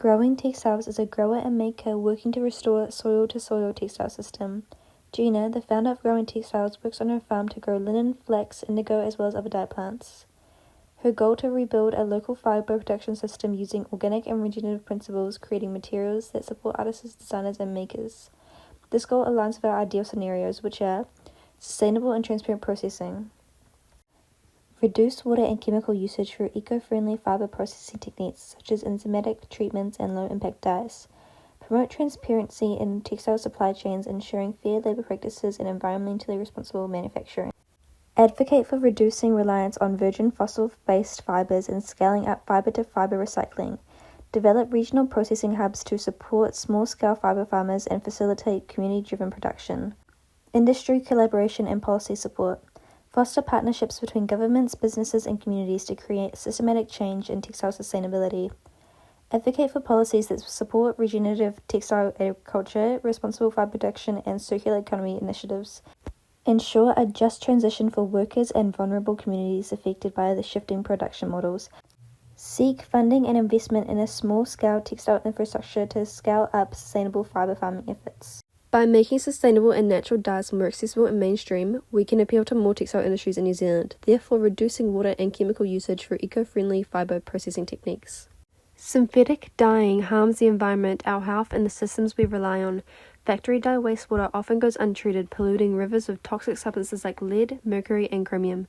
Growing Textiles is a grower and maker working to restore soil-to-soil textile system. Gina, the founder of Growing Textiles, works on her farm to grow linen, flax, indigo, as well as other dye plants. Her goal to rebuild a local fiber production system using organic and regenerative principles, creating materials that support artists, designers, and makers. This goal aligns with our ideal scenarios, which are sustainable and transparent processing, reduce water and chemical usage through eco-friendly fiber processing techniques such as enzymatic treatments and low-impact dyes, promote transparency in textile supply chains, ensuring fair labor practices and environmentally responsible manufacturing. Advocate for reducing reliance on virgin fossil-based fibers and scaling up fiber-to-fiber recycling. Develop regional processing hubs to support small-scale fiber farmers and facilitate community-driven production. Industry collaboration and policy support. Foster partnerships between governments, businesses, and communities to create systematic change in textile sustainability. Advocate for policies that support regenerative textile agriculture, responsible fiber production, and circular economy initiatives. Ensure a just transition for workers and vulnerable communities affected by the shifting production models. Seek funding and investment in a small-scale textile infrastructure to scale up sustainable fiber farming efforts. By making sustainable and natural dyes more accessible and mainstream, we can appeal to more textile industries in New Zealand, therefore reducing water and chemical usage through eco-friendly fiber processing techniques. Synthetic dyeing harms the environment, our health, and the systems we rely on. Factory dye wastewater often goes untreated, polluting rivers with toxic substances like lead, mercury, and chromium.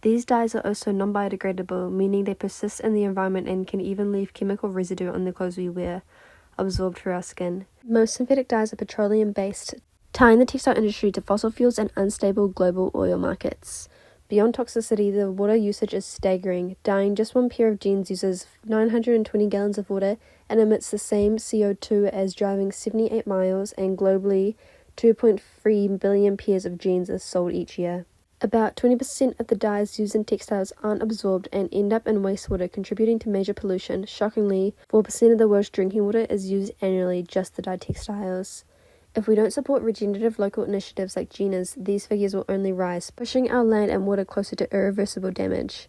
These dyes are also non-biodegradable, meaning they persist in the environment and can even leave chemical residue on the clothes we wear, absorbed through our skin. Most synthetic dyes are petroleum-based, tying the textile industry to fossil fuels and unstable global oil markets. Beyond toxicity, the water usage is staggering. Dyeing just one pair of jeans uses 920 gallons of water and emits the same CO2 as driving 78 miles, and globally, 2.3 billion pairs of jeans are sold each year. About 20% of the dyes used in textiles aren't absorbed and end up in wastewater, contributing to major pollution. Shockingly, 4% of the world's drinking water is used annually just to dye textiles. If we don't support regenerative local initiatives like Gina's, these figures will only rise, pushing our land and water closer to irreversible damage.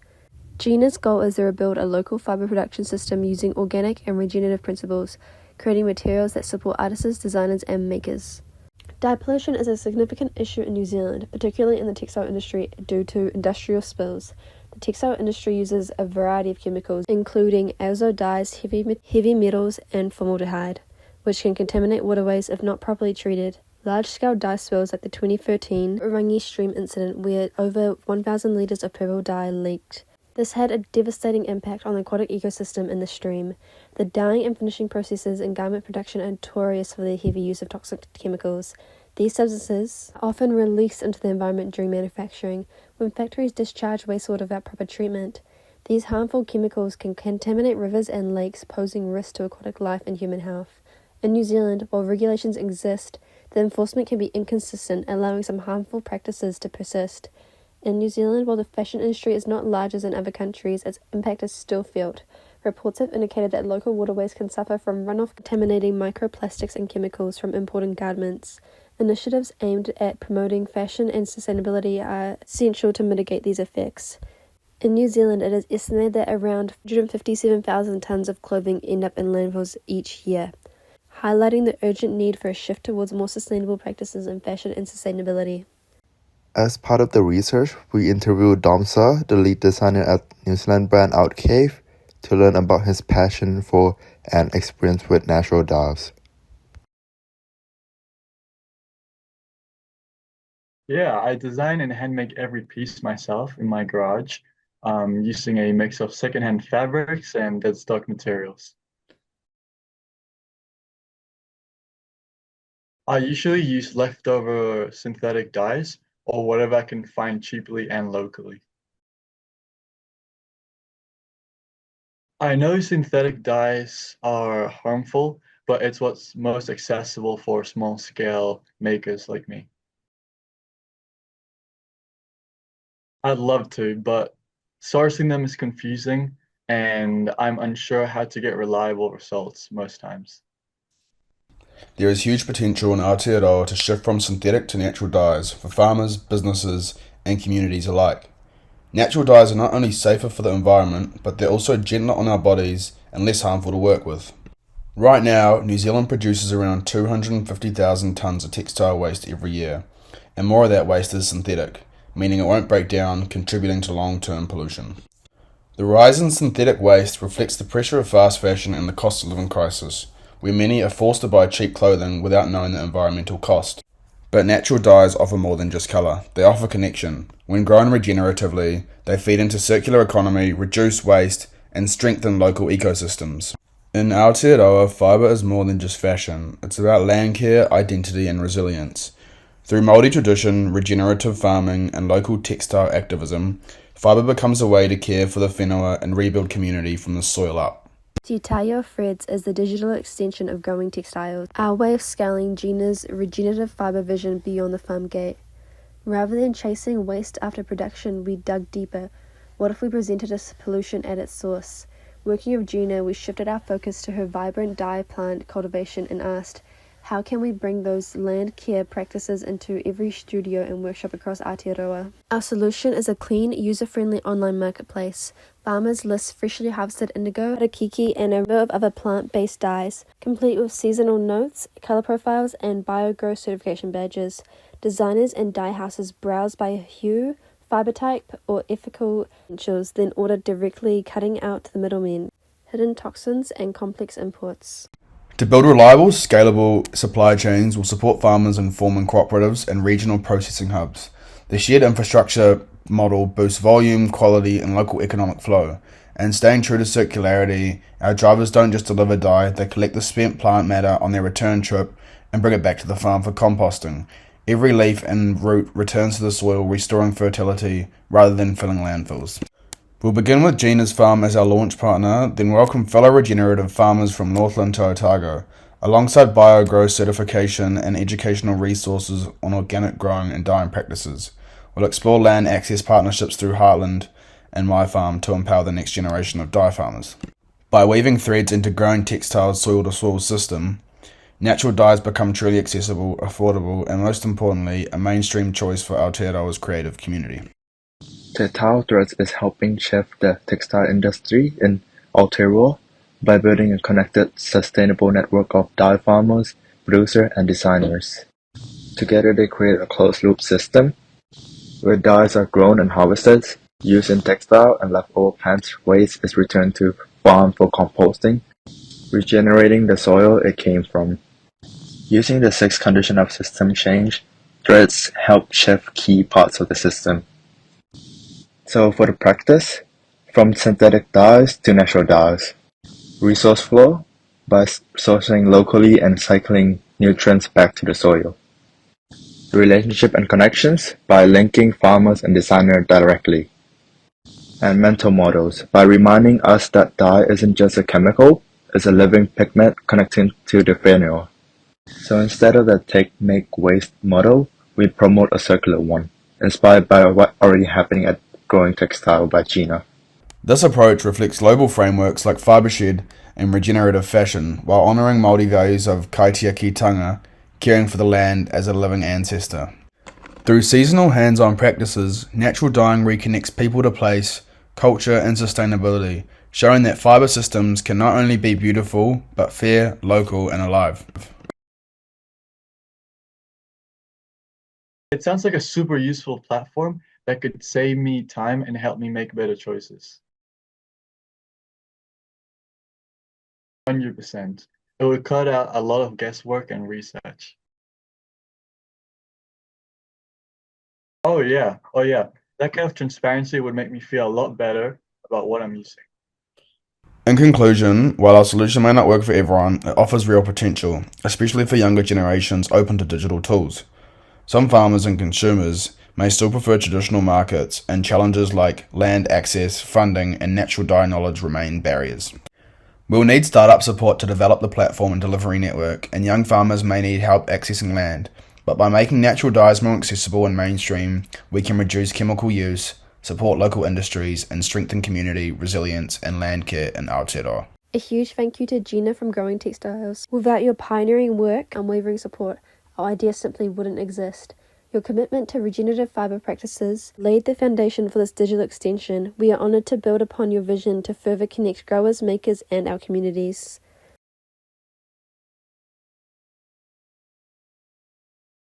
Gina's goal is to rebuild a local fiber production system using organic and regenerative principles, creating materials that support artists, designers, and makers. Dye pollution is a significant issue in New Zealand, particularly in the textile industry due to industrial spills. The textile industry uses a variety of chemicals, including azo dyes, heavy metals, and formaldehyde, which can contaminate waterways if not properly treated. Large-scale dye spills like the 2013 Rangi Stream incident, where over 1,000 litres of purple dye leaked. This had a devastating impact on the aquatic ecosystem in the stream. The dyeing and finishing processes in garment production are notorious for their heavy use of toxic chemicals. These substances are often released into the environment during manufacturing, when factories discharge wastewater without proper treatment. These harmful chemicals can contaminate rivers and lakes, posing risks to aquatic life and human health. In New Zealand, while regulations exist, the enforcement can be inconsistent, allowing some harmful practices to persist. In New Zealand, while the fashion industry is not large as in other countries, its impact is still felt. Reports have indicated that local waterways can suffer from runoff contaminating microplastics and chemicals from imported garments. Initiatives aimed at promoting fashion and sustainability are essential to mitigate these effects. In New Zealand, it is estimated that around 157,000 tonnes of clothing end up in landfills each year, highlighting the urgent need for a shift towards more sustainable practices in fashion and sustainability. As part of the research, we interviewed Domsa, the lead designer at New Zealand brand Outcave, to learn about his passion for and experience with natural dyes. Yeah, I design and handmake every piece myself in my garage, using a mix of secondhand fabrics and dead stock materials. I usually use leftover synthetic dyes or whatever I can find cheaply and locally. I know synthetic dyes are harmful, but it's what's most accessible for small-scale makers like me. I'd love to, but sourcing them is confusing, and I'm unsure how to get reliable results most times. There is huge potential in Aotearoa to shift from synthetic to natural dyes for farmers, businesses, and communities alike. Natural dyes are not only safer for the environment, but they're also gentler on our bodies and less harmful to work with. Right now, New Zealand produces around 250,000 tonnes of textile waste every year, and more of that waste is synthetic, meaning it won't break down, contributing to long-term pollution. The rise in synthetic waste reflects the pressure of fast fashion and the cost of living crisis, where many are forced to buy cheap clothing without knowing the environmental cost. But natural dyes offer more than just colour. They offer connection. When grown regeneratively, they feed into circular economy, reduce waste, and strengthen local ecosystems. In Aotearoa, fibre is more than just fashion. It's about land care, identity, and resilience. Through Māori tradition, regenerative farming, and local textile activism, fibre becomes a way to care for the whenua and rebuild community from the soil up. The Taiao threads is the digital extension of growing textiles, our way of scaling Gina's regenerative fibre vision beyond the farm gate. Rather than chasing waste after production, we dug deeper. What if we presented a pollution at its source? Working with Gina, we shifted our focus to her vibrant dye plant cultivation and asked, how can we bring those land care practices into every studio and workshop across Aotearoa? Our solution is a clean, user-friendly online marketplace. Farmers list freshly harvested indigo, harakiki, and a number of other plant-based dyes, complete with seasonal notes, color profiles, and BioGrow certification badges. Designers and dye houses browse by hue, fiber type, or ethical credentials, then order directly, cutting out the middlemen, hidden toxins, and complex imports. To build reliable, scalable supply chains will support farmers in forming cooperatives and regional processing hubs. The shared infrastructure model boosts volume, quality, and local economic flow. And staying true to circularity, our drivers don't just deliver dye, they collect the spent plant matter on their return trip and bring it back to the farm for composting. Every leaf and root returns to the soil, restoring fertility rather than filling landfills. We'll begin with Gina's farm as our launch partner, then welcome fellow regenerative farmers from Northland to Otago, alongside BioGrow certification and educational resources on organic growing and dyeing practices. We'll explore land access partnerships through Heartland and My Farm to empower the next generation of dye farmers. By weaving threads into growing textiles soil-to-soil system, natural dyes become truly accessible, affordable, and most importantly, a mainstream choice for Aotearoa's creative community. Textile Threads is helping shift the textile industry in Aotearoa by building a connected, sustainable network of dye farmers, producers, and designers. Together they create a closed-loop system where dyes are grown and harvested, used in textile, and leftover plant waste is returned to farm for composting, regenerating the soil it came from. Using the 6 conditions of system change, Threads help shift key parts of the system. So for the practice, from synthetic dyes to natural dyes. Resource flow, by sourcing locally and cycling nutrients back to the soil. Relationship and connections, by linking farmers and designers directly. And mental models, by reminding us that dye isn't just a chemical, it's a living pigment connecting to the whenua. So instead of the take, make, waste model, we promote a circular one, inspired by what already happening at Growing Textile by Gina. This approach reflects global frameworks like Fibershed and regenerative fashion, while honouring Māori values of kaitiakitanga, caring for the land as a living ancestor. Through seasonal hands-on practices, natural dyeing reconnects people to place, culture and sustainability, showing that fibre systems can not only be beautiful, but fair, local and alive. It sounds like a super useful platform that could save me time and help me make better choices. 100%. It would cut out a lot of guesswork and research. Oh yeah. That kind of transparency would make me feel a lot better about what I'm using. In conclusion, while our solution may not work for everyone, it offers real potential, especially for younger generations open to digital tools. Some farmers and consumers may still prefer traditional markets, and challenges like land access, funding, and natural dye knowledge remain barriers. We'll need startup support to develop the platform and delivery network, and young farmers may need help accessing land. But by making natural dyes more accessible and mainstream, we can reduce chemical use, support local industries, and strengthen community resilience and land care in Aotearoa. A huge thank you to Gina from Growing Textiles. Without your pioneering work and unwavering support, our idea simply wouldn't exist. Your commitment to regenerative fibre practices laid the foundation for this digital extension. We are honoured to build upon your vision to further connect growers, makers, and our communities.